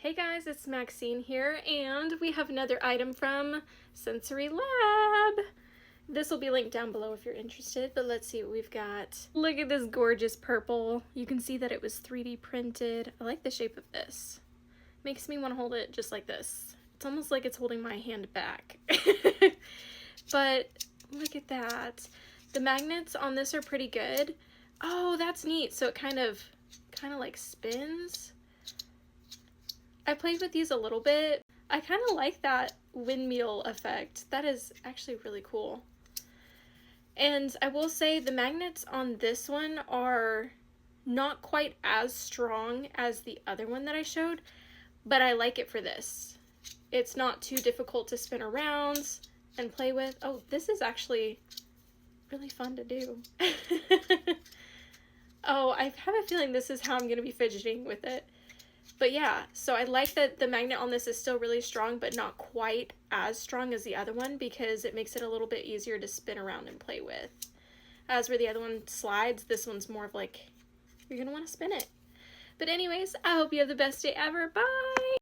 Hey guys, it's Maxine here, and we have another item from Sensory Lab. This will be linked down below if you're interested, but let's see what we've got. Look at this gorgeous purple. You can see that it was 3D printed. I like the shape of this. Makes me want to hold it just like this. It's almost like it's holding my hand back. But look at that. The magnets on this are pretty good. Oh, that's neat. So it kind of like spins. I played with these a little bit. I kind of like that windmill effect. That is actually really cool. And I will say the magnets on this one are not quite as strong as the other one that I showed, but I like it for this. It's not too difficult to spin around and play with. Oh, this is actually really fun to do. Oh, I have a feeling this is how I'm going to be fidgeting with it. But yeah, so I like that the magnet on this is still really strong, but not quite as strong as the other one because it makes it a little bit easier to spin around and play with. As where the other one slides, this one's more of like, you're going to want to spin it. But anyways, I hope you have the best day ever. Bye!